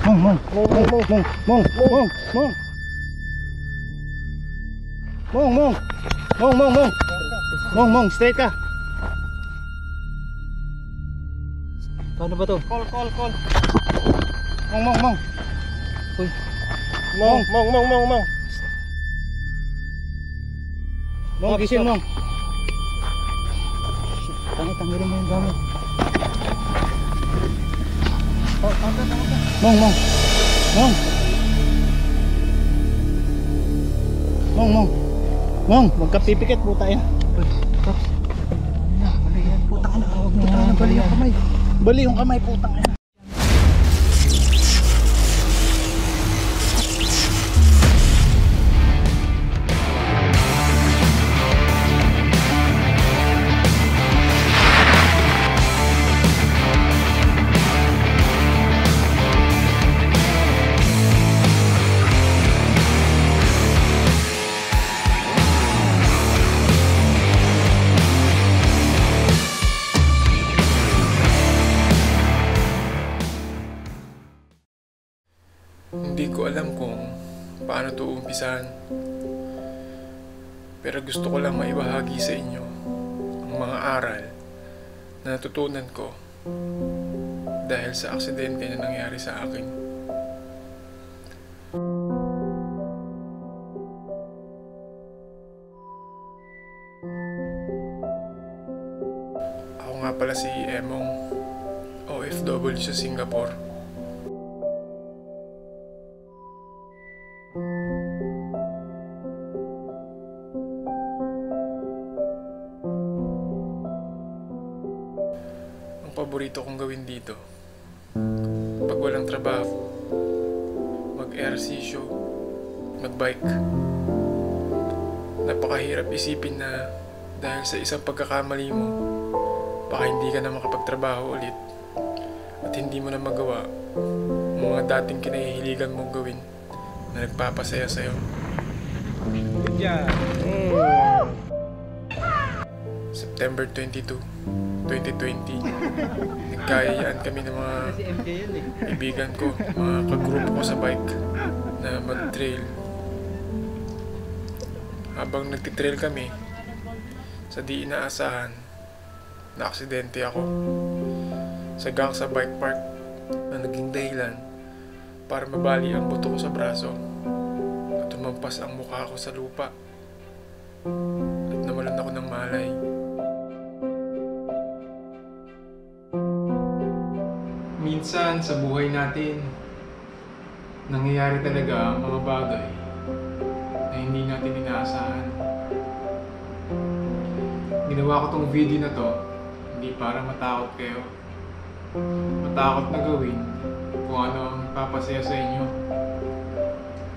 Mong, straight ka. Paano ba to? Call. Mong. Uy. Mong. Mong, gising Mong. Tanggalin mo yung gamit. Mong, huwag ka pipikit, puta yan. Bali yan, putang ina. Huwag mo na, bali yung kamay. Bali yung kamay, putang ina. Hindi ko alam kung paano ito umpisahan, pero gusto ko lang maibahagi sa inyo ang mga aral na natutunan ko dahil sa aksidente na nangyari sa akin. Ako nga pala si Emong, OFW sa Singapore. Paborito kong gawin dito pag walang trabaho, mag-ehersisyo, mag-bike. Napakahirap isipin na dahil sa isang pagkakamali mo, baka hindi ka na makapagtrabaho ulit at hindi mo na magawa ang mga dating kinahihiligan mong gawin na nagpapasaya sa'yo. September 22, 2020, nagkayayaan kami ng mga kaibigan ko, mga kagrupo ko sa bike na mag-trail. Habang nagtitrail kami, sa di inaasahan, na-aksidente ako sa Gangsa bike park na naging dahilan para mabali ang buto ko sa braso at tumampas ang mukha ko sa lupa at nawalan ako ng malay. Minsan sa buhay natin, nangyayari talaga ang mga bagay na hindi natin inaasahan. Ginawa ko tong video na to hindi para matakot kayo. Matakot na gawin kung ano ang papasaya sa inyo,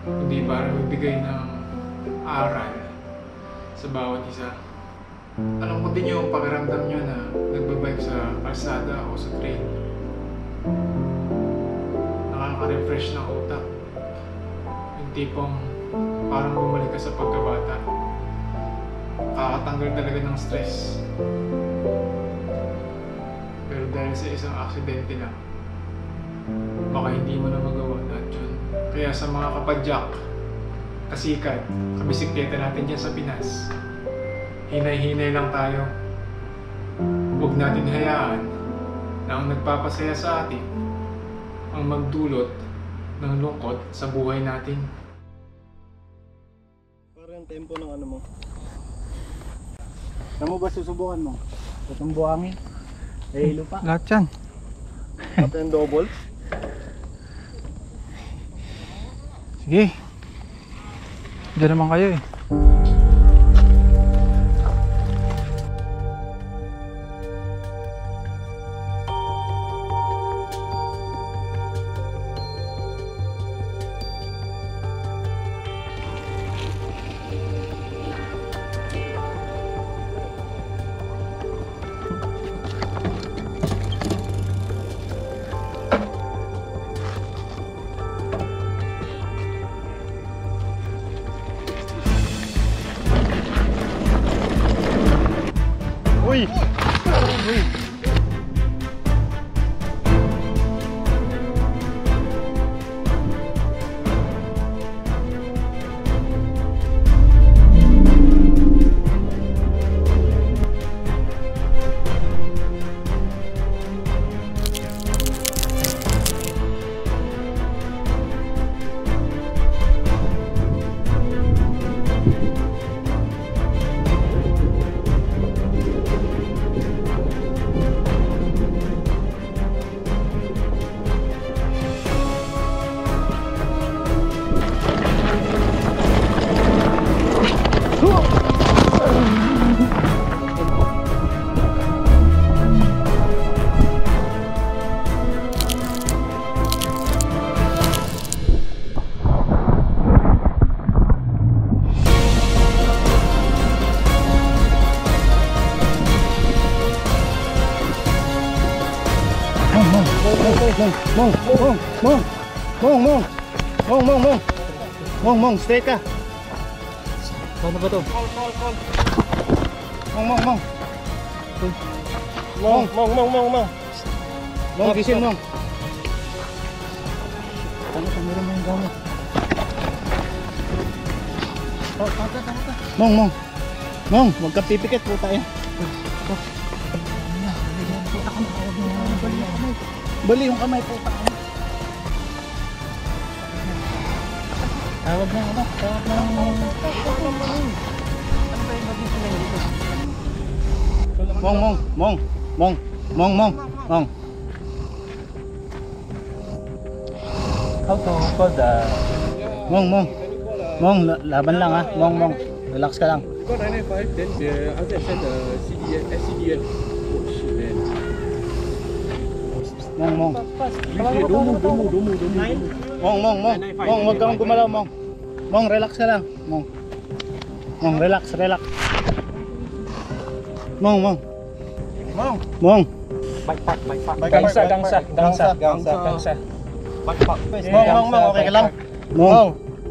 kundi para magbigay ng aral sa bawat isa. Alam ko din yung pakiramdam nyo na nagbabike sa kalsada o sa train. Nakaka-refresh ng utak. Yung tipong parang bumalik ka sa pagkabata. Nakakatanggal talaga ng stress. Pero dahil sa isang aksidente lang, baka hindi mo na magawa lahat yun. Kaya sa mga kapadyak, kasikat, kabisikleta natin dyan sa Pinas, hinay-hinay lang tayo. Huwag natin hayaan na ang nagpapasaya sa atin ang magdulot ng lungkot sa buhay natin. Parang tempo ng ano mo. Ano ba susubukan mo? Itong buhangin? Hilo pa? Lahat yan. At yung double? Sige. Diyan naman kayo eh. Uy! Uy! Mong, straight ka. Paano ba to? Mong. Mong, gisin mong. Ano ka meron mong gamit? Mong, huwag kang pipikit, puta yan. Bali yung kamay, puta. Tawag na. Mong. How to call the... Mong, laban lang ha. Mong, relax ka lang. Got 995, then after I send the SCDL. Oh shit, man. Mong. Don't move. Mong, huwag kang gumalaw, Mong. Mong, relax ka lang. Mong, relax. Mong. Bike park. Gangsa. Mong, okay ka lang?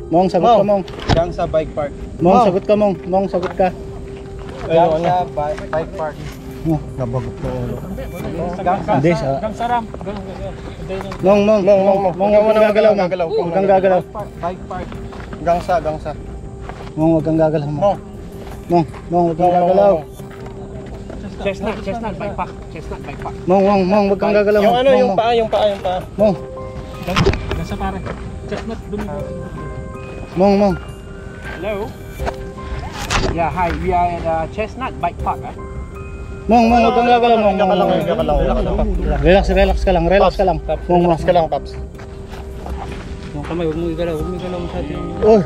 Mong, sagot ka, Mong. Gangsa bike park. Mong, sagot ka, Mong. Mong, sagot ka. Gangsa bike park. Nabagot ko. Gangsa. Hindi, sa... Gangsa ram. Mong, huwag kang gagalaw, Mong. Huwag kang gagalaw. Bike park. Gangsa. Mong, huwag kang gagalaw, Mong. Mong, huwag kang gagalaw. Chestnut bike park. Mong, huwag kang gagalaw. Yung ano, yung paa. Mong, Gangsa pare. Chestnut dun. Mong. Hello? Yeah, hi. We are at Chestnut Bike Park. Mong, huwag kang gagalaw, Mong. Relax ka lang. Mong, Relax ka lang, Paps. Yung kamay, huwag mo igalaw sa atin. Uy.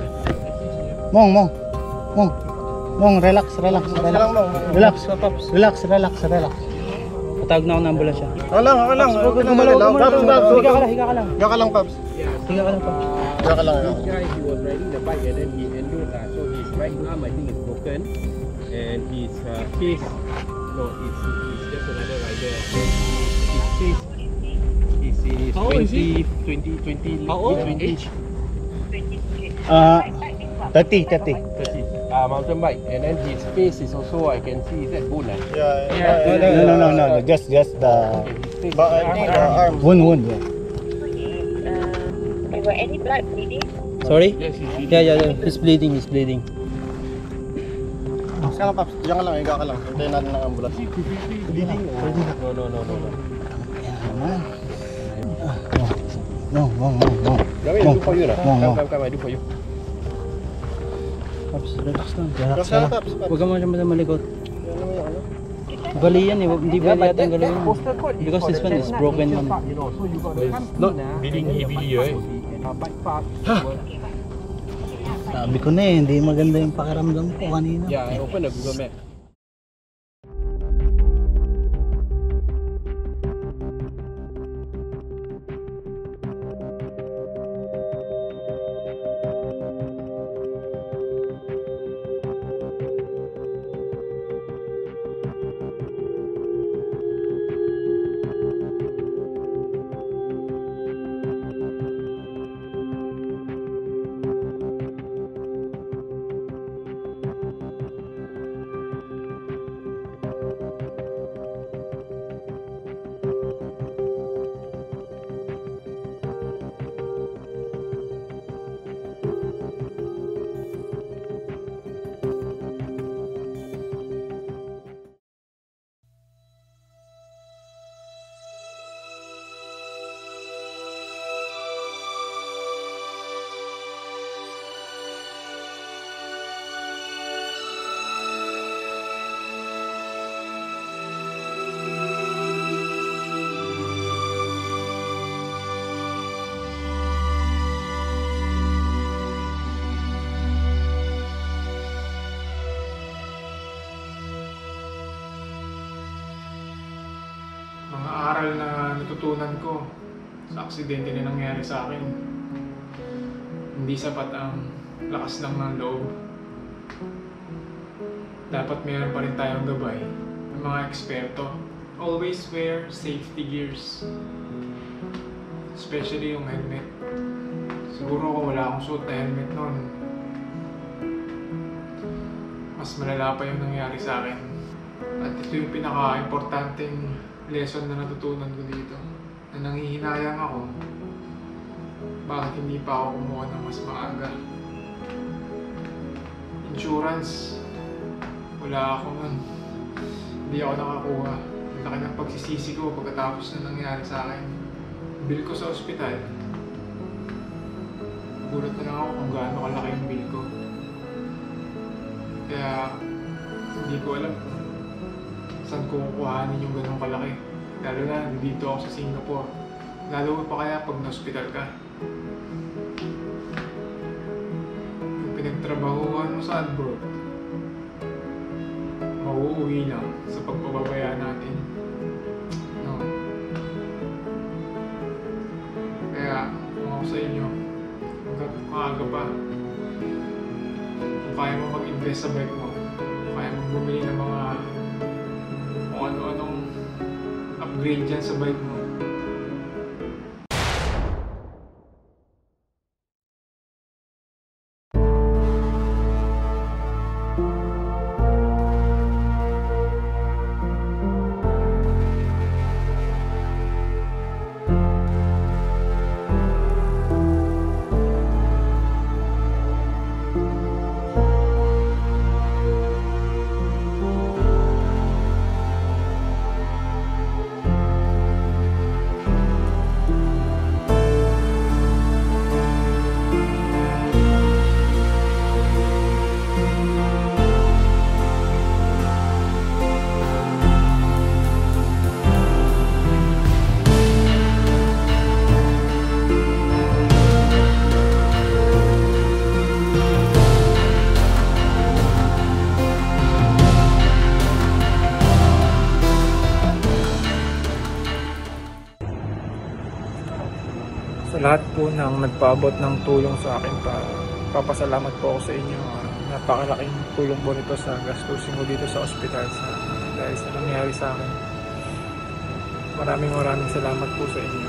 Mong, relax. Relax. Patawag na ako ng ambulansya. Ako lang. Huwag ka gumalaw. Higa ka lang. Higa ka lang, Paps. Higa ka lang, Paps. Higa ka lang. This guy, he was riding the bike and then he endured. So his right arm, I think, is broken, and his face, no, it's just another rider. His face is How old is he? 20, How old? 20, 30. mountain bike, and then his face is also, I can see, is that bone? No. Just the His face But I think the arm. wound. Yeah. There were any blood bleeding? Sorry? Yes, he's Yeah. He's bleeding. Relax ka lang, Paps. Diyan ka lang, higa ka lang. Hintayin natin ng ambulance. No. Mong. Let me do for you now. Mong. Come, I do for you. Paps, relax lang. Relax ka lang, Paps. Huwag ka masyadong malikot. Bali yan eh. Hindi ba yata ang galawin? Because this one is broken one. Not bleeding heavily, right? Bike park. Sabi ko na hindi maganda yung pakiramdam ko kanina. Yeah, I opened the Google Map. Mga aral na natutunan ko sa aksidente na nangyari sa akin. Hindi sapat ang lakas lang ng loob. Dapat mayroon pa rin tayong gabay ng mga eksperto. Always wear safety gears. Especially yung helmet. Siguro kung wala akong suot na helmet noon, mas malala pa yung nangyari sa akin. At ito yung pinaka-importanting lesson na natutunan ko dito. Na nanghihinayang ako, bakit hindi pa ako kumuha ng mas maaga. Insurance, wala ako nun. Hindi ako nakakuha. Ang laki ng pagsisisi ko pagkatapos na nangyari sa akin. Bill ko sa ospital, gulat na lang ako kung gaano kalaki yung bill ko. Kaya hindi ko alam kung saan ko kukuhanin yung ganong kalaki. Lalo na dito ako sa Singapore. Lalo pa kaya pag na-hospital ka. Yung pinagtrabahuhan mo sa abroad, mauuwi lang sa pagpapabaya natin. No? Kaya kung ako sa inyo, hanggang maaga pa, kung kaya mo mag-invest sa bike mo, kung kaya mo bumili ng mga kung ano-anong upgrade dyan sa bike mo, sa lahat po ng nagpaabot ng tulong sa akin, papasalamat po ako sa inyo. Napakalaking tulong po nito sa gastusin ko dito sa ospital dahil sa nangyari sa akin. Maraming salamat po sa inyo.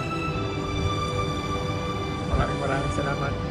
Maraming salamat.